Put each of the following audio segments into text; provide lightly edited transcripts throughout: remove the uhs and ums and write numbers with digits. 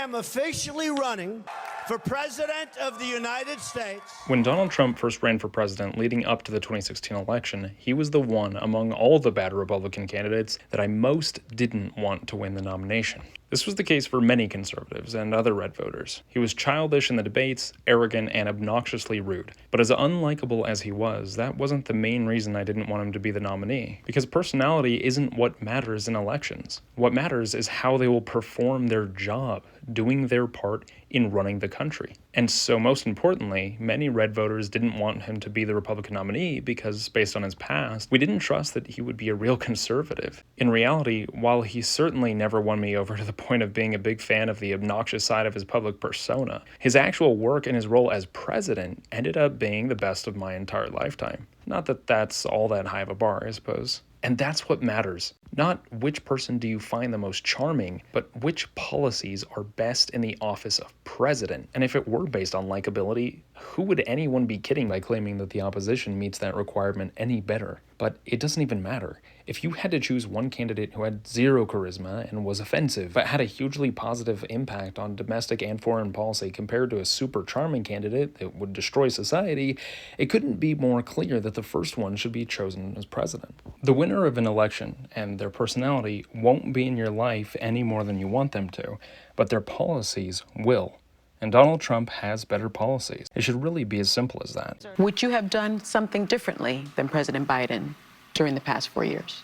am officially running for President of the United States. When Donald Trump first ran for president leading up to the 2016 election, he was the one among all the bad Republican candidates that I most didn't want to win the nomination. This was the case for many conservatives and other red voters. He was childish in the debates, arrogant, and obnoxiously rude. But as unlikable as he was, that wasn't the main reason I didn't want him to be the nominee. Because personality isn't what matters in elections. What matters is how they will perform their job, doing their part in running the country. And so most importantly, many red voters didn't want him to be the Republican nominee because, based on his past, we didn't trust that he would be a real conservative. In reality, while he certainly never won me over to the point of being a big fan of the obnoxious side of his public persona, his actual work and his role as president ended up being the best of my entire lifetime. Not that that's all that high of a bar, I suppose. And that's what matters. Not which person do you find the most charming, but which policies are best in the office of president. And if it were based on likability, who would anyone be kidding by claiming that the opposition meets that requirement any better? But it doesn't even matter. If you had to choose one candidate who had zero charisma and was offensive, but had a hugely positive impact on domestic and foreign policy compared to a super charming candidate that would destroy society, it couldn't be more clear that the first one should be chosen as president. The winner of an election and their personality won't be in your life any more than you want them to, but their policies will. And Donald Trump has better policies. It should really be as simple as that. Would you have done something differently than President Biden during the past 4 years?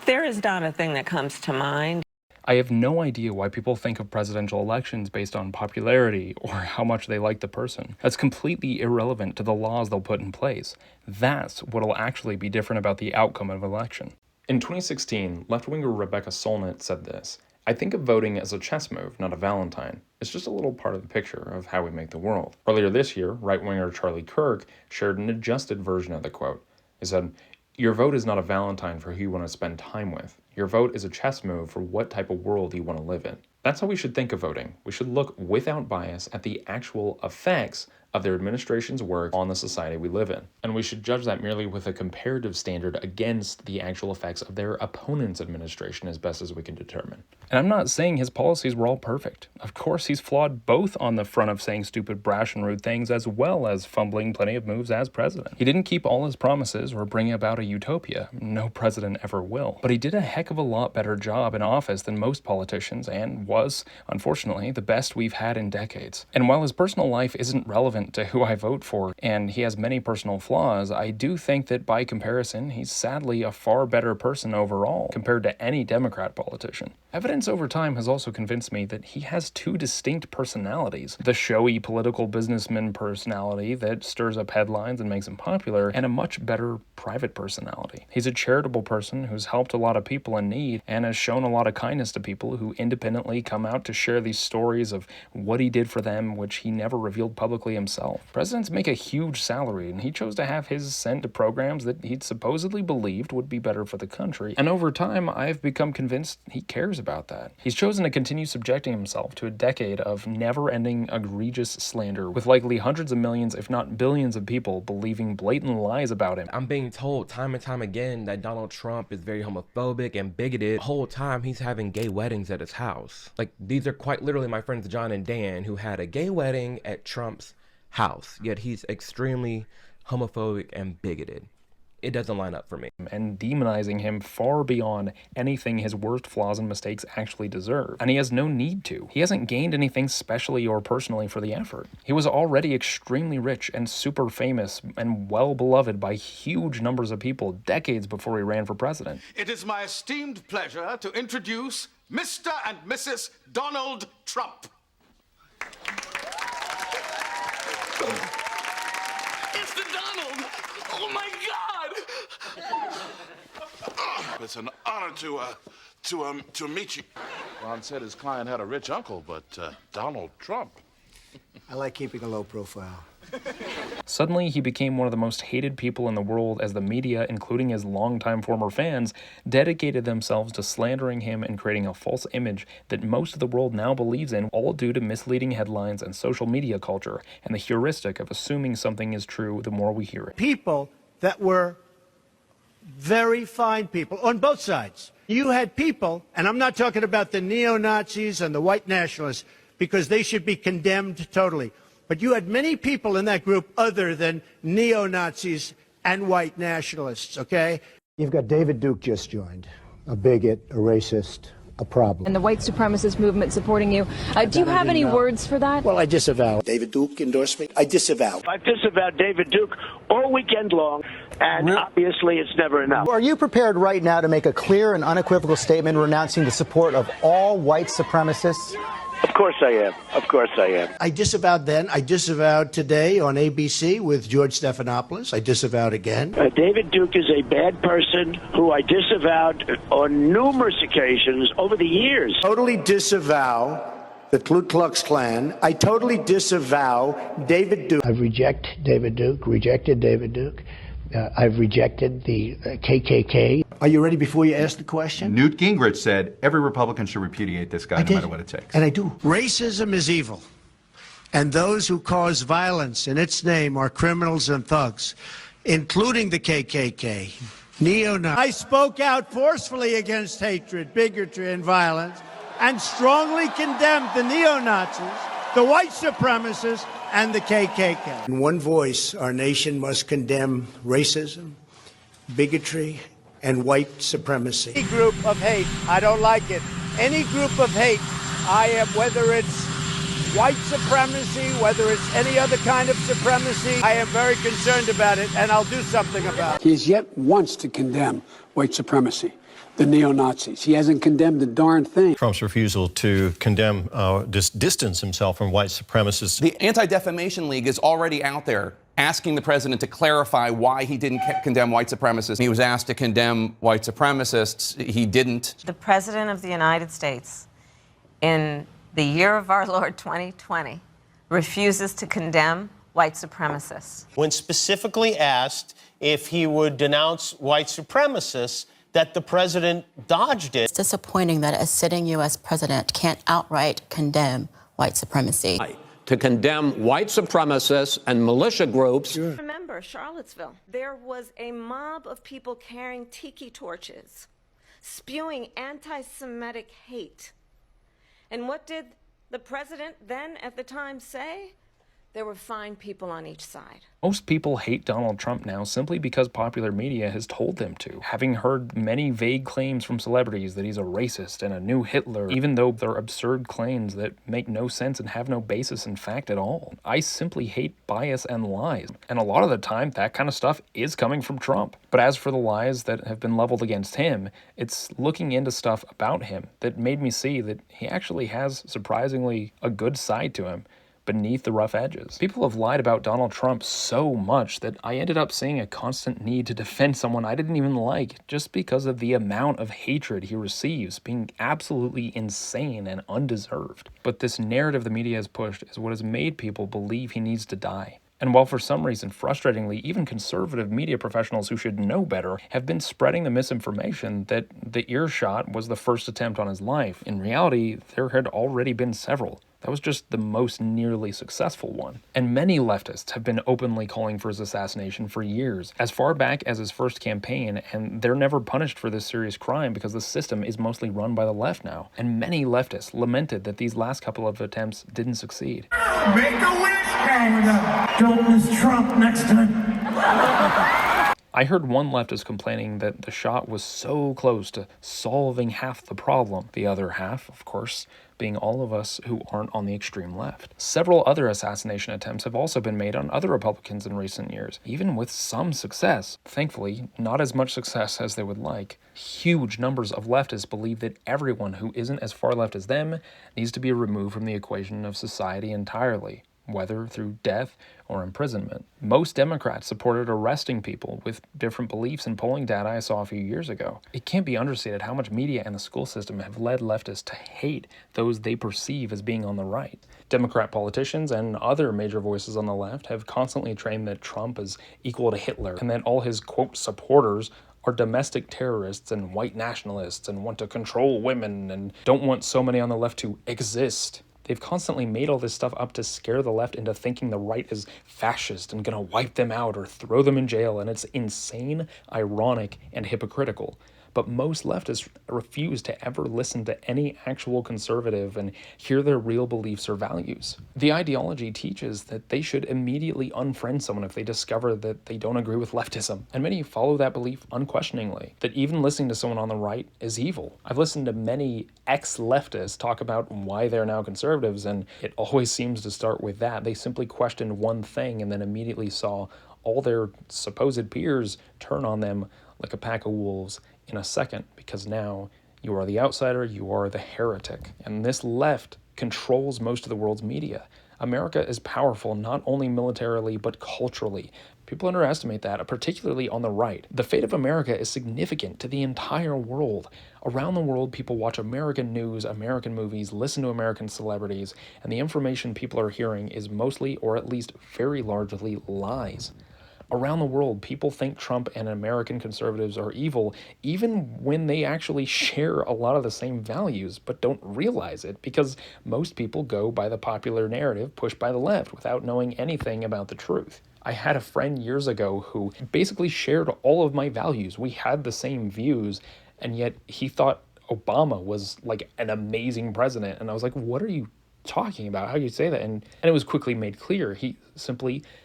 There is not a thing that comes to mind. I have no idea why people think of presidential elections based on popularity or how much they like the person. That's completely irrelevant to the laws they'll put in place. That's what'll actually be different about the outcome of an election. In 2016, left-winger Rebecca Solnit said this: "I think of voting as a chess move, not a Valentine. It's just a little part of the picture of how we make the world." Earlier this year, right-winger Charlie Kirk shared an adjusted version of the quote. He said, "Your vote is not a Valentine for who you want to spend time with. Your vote is a chess move for what type of world you want to live in." That's how we should think of voting. We should look without bias at the actual effects of their administration's work on the society we live in. And we should judge that merely with a comparative standard against the actual effects of their opponent's administration as best as we can determine. And I'm not saying his policies were all perfect. Of course, he's flawed both on the front of saying stupid, brash, and rude things, as well as fumbling plenty of moves as president. He didn't keep all his promises or bring about a utopia. No president ever will. But he did a heck of a lot better job in office than most politicians, and was, unfortunately, the best we've had in decades. And while his personal life isn't relevant to who I vote for, and he has many personal flaws, I do think that by comparison, he's sadly a far better person overall compared to any Democrat politician. Evidence over time has also convinced me that he has two distinct personalities: the showy political businessman personality that stirs up headlines and makes him popular, and a much better private personality. He's a charitable person who's helped a lot of people in need and has shown a lot of kindness to people who independently come out to share these stories of what he did for them, which he never revealed publicly himself. Presidents make a huge salary, and he chose to have his sent to programs that he'd supposedly believed would be better for the country. And over time, I've become convinced he cares about that. He's chosen to continue subjecting himself to a decade of never-ending egregious slander, with likely hundreds of millions, if not billions of people believing blatant lies about him. I'm being told time and time again that Donald Trump is very homophobic and bigoted. The whole time he's having gay weddings at his house. Like, these are quite literally my friends John and Dan, who had a gay wedding at Trump's house, yet he's extremely homophobic and bigoted. It doesn't line up for me. And demonizing him far beyond anything his worst flaws and mistakes actually deserve. And he has no need to. He hasn't gained anything specially or personally for the effort. He was already extremely rich and super famous and well beloved by huge numbers of people decades before he ran for president. It is my esteemed pleasure to introduce Mr. and Mrs. Donald Trump. Mr. Donald! Oh my God! It's an honor to meet you. Ron said his client had a rich uncle, but Donald Trump. I like keeping a low profile. Suddenly, he became one of the most hated people in the world as the media, including his longtime former fans, dedicated themselves to slandering him and creating a false image that most of the world now believes in, all due to misleading headlines and social media culture and the heuristic of assuming something is true the more we hear it. People that were very fine people on both sides, You had people, and I'm not talking about the neo-Nazis and the white nationalists, because they should be condemned totally. But you had many people in that group other than neo-Nazis and white nationalists, okay? You've got David Duke just joined, a bigot, a racist, a problem. And the white supremacist movement supporting you. Do you have any words for that? Well, I disavow. David Duke endorsed me. I disavow. I've disavowed David Duke all weekend long, and obviously it's never enough. Are you prepared right now to make a clear and unequivocal statement renouncing the support of all white supremacists? Of course I am. Of course I am. I disavowed then. I disavowed today on ABC with George Stephanopoulos. I disavowed again. David Duke is a bad person who I disavowed on numerous occasions over the years. Totally disavow the Ku Klux Klan. I totally disavow David Duke. I've rejected David Duke. I've rejected the KKK. Are you ready before you ask the question? Newt Gingrich said every Republican should repudiate this guy no matter what it takes. And I do. Racism is evil. And those who cause violence in its name are criminals and thugs, including the KKK. Neo-Nazis. I spoke out forcefully against hatred, bigotry, and violence, and strongly condemned the neo-Nazis, the white supremacists, and the KKK. In one voice, our nation must condemn racism, bigotry, and white supremacy. Any group of hate, I don't like it. Any group of hate, I am, whether it's white supremacy, whether it's any other kind of supremacy, I am very concerned about it, and I'll do something about it. He has yet once to condemn white supremacy, the neo-Nazis. He hasn't condemned a darn thing. Trump's refusal to condemn, distance himself from white supremacists. The Anti-Defamation League is already out there asking the president to clarify why he didn't condemn white supremacists. He was asked to condemn white supremacists. He didn't. The President of the United States, in the year of our Lord 2020, refuses to condemn white supremacists. When specifically asked if he would denounce white supremacists, that the president dodged it. It's disappointing that a sitting U.S. president can't outright condemn white supremacy. To condemn white supremacists and militia groups. Sure. Remember Charlottesville, there was a mob of people carrying tiki torches, spewing anti-Semitic hate. And what did the president then at the time say? There were fine people on each side. Most people hate Donald Trump now simply because popular media has told them to. Having heard many vague claims from celebrities that he's a racist and a new Hitler, even though they're absurd claims that make no sense and have no basis in fact at all. I simply hate bias and lies. And a lot of the time, that kind of stuff is coming from Trump. But as for the lies that have been leveled against him, it's looking into stuff about him that made me see that he actually has surprisingly a good side to him beneath the rough edges. People have lied about Donald Trump so much that I ended up seeing a constant need to defend someone I didn't even like just because of the amount of hatred he receives, being absolutely insane and undeserved. But this narrative the media has pushed is what has made people believe he needs to die. And while for some reason, frustratingly, even conservative media professionals who should know better have been spreading the misinformation that the earshot was the first attempt on his life, in reality, there had already been several. That was just the most nearly successful one. And many leftists have been openly calling for his assassination for years, as far back as his first campaign, and they're never punished for this serious crime because the system is mostly run by the left now. And many leftists lamented that these last couple of attempts didn't succeed. Make a wish, Canada! Don't miss Trump next time. I heard one leftist complaining that the shot was so close to solving half the problem, the other half, of course, being all of us who aren't on the extreme left. Several other assassination attempts have also been made on other Republicans in recent years, even with some success. Thankfully, not as much success as they would like. Huge numbers of leftists believe that everyone who isn't as far left as them needs to be removed from the equation of society entirely, whether through death or imprisonment. Most Democrats supported arresting people with different beliefs in polling data I saw a few years ago. It can't be understated how much media and the school system have led leftists to hate those they perceive as being on the right. Democrat politicians and other major voices on the left have constantly trained that Trump is equal to Hitler and that all his, quote, supporters are domestic terrorists and white nationalists and want to control women and don't want so many on the left to exist. They've constantly made all this stuff up to scare the left into thinking the right is fascist and gonna wipe them out or throw them in jail, and it's insane, ironic, and hypocritical. but most leftists refuse to ever listen to any actual conservative and hear their real beliefs or values. The ideology teaches that they should immediately unfriend someone if they discover that they don't agree with leftism, and many follow that belief unquestioningly, that even listening to someone on the right is evil. I've listened to many ex-leftists talk about why they're now conservatives, and it always seems to start with that. They simply questioned one thing and then immediately saw all their supposed peers turn on them like a pack of wolves in a second, because now you are the outsider, you are the heretic. And this left controls most of the world's media. America is powerful not only militarily, but culturally. People underestimate that, particularly on the right. The fate of America is significant to the entire world. Around the world, people watch American news, American movies, listen to American celebrities, and the information people are hearing is mostly, or at least very largely, lies. Around the world, people think Trump and American conservatives are evil, even when they actually share a lot of the same values, but don't realize it, because most people go by the popular narrative pushed by the left without knowing anything about the truth. I had a friend years ago who basically shared all of my values. We had the same views, and yet he thought Obama was like an amazing president. And I was like, what are you talking about? How do you say that? And it was quickly made clear.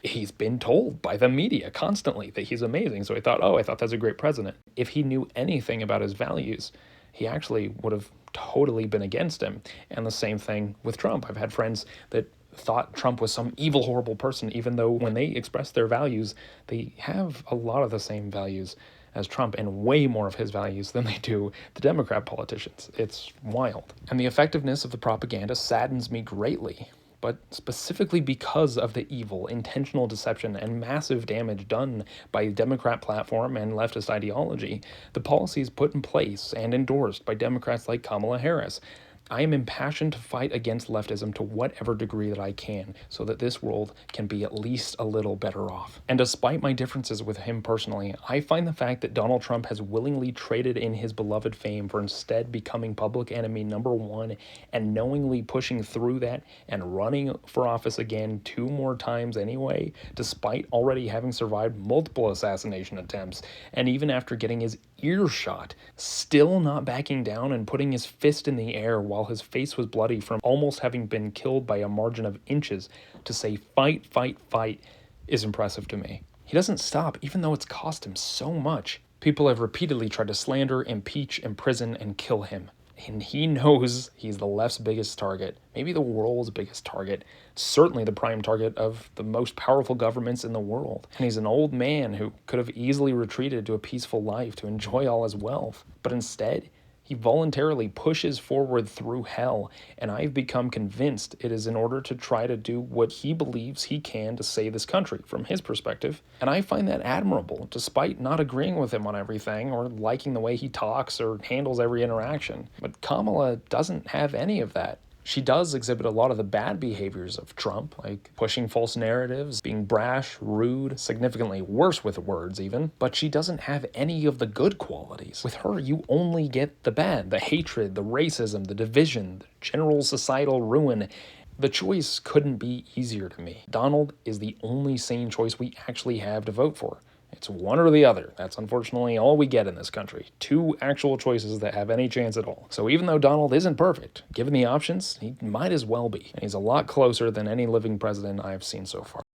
He's been told by the media constantly that he's amazing. So I thought that's a great president. If he knew anything about his values, he actually would have totally been against him. And the same thing with Trump. I've had friends that thought Trump was some evil, horrible person, even though when they express their values, they have a lot of the same values as Trump and way more of his values than they do the Democrat politicians. It's wild. And the effectiveness of the propaganda saddens me greatly, but specifically because of the evil, intentional deception, and massive damage done by the Democrat platform and leftist ideology, the policies put in place and endorsed by Democrats like Kamala Harris. I am impassioned to fight against leftism to whatever degree that I can, so that this world can be at least a little better off. And despite my differences with him personally, I find the fact that Donald Trump has willingly traded in his beloved fame for instead becoming public enemy #1 and knowingly pushing through that and running for office again 2 more times anyway, despite already having survived multiple assassination attempts, and even after getting his ear shot, still not backing down and putting his fist in the air while his face was bloody from almost having been killed by a margin of inches, to say fight, fight, fight is impressive to me. He doesn't stop, even though it's cost him so much. People have repeatedly tried to slander, impeach, imprison, and kill him. And he knows he's the left's biggest target, maybe the world's biggest target, certainly the prime target of the most powerful governments in the world. And he's an old man who could have easily retreated to a peaceful life to enjoy all his wealth. But instead, he voluntarily pushes forward through hell, and I've become convinced it is in order to try to do what he believes he can to save this country, from his perspective. And I find that admirable, despite not agreeing with him on everything, or liking the way he talks or handles every interaction. But Kamala doesn't have any of that. She does exhibit a lot of the bad behaviors of Trump, like pushing false narratives, being brash, rude, significantly worse with words even, but she doesn't have any of the good qualities. With her, you only get the bad, the hatred, the racism, the division, the general societal ruin. The choice couldn't be easier to me. Donald is the only sane choice we actually have to vote for. It's one or the other. That's unfortunately all we get in this country. 2 actual choices that have any chance at all. So even though Donald isn't perfect, given the options, he might as well be. And he's a lot closer than any living president I've seen so far.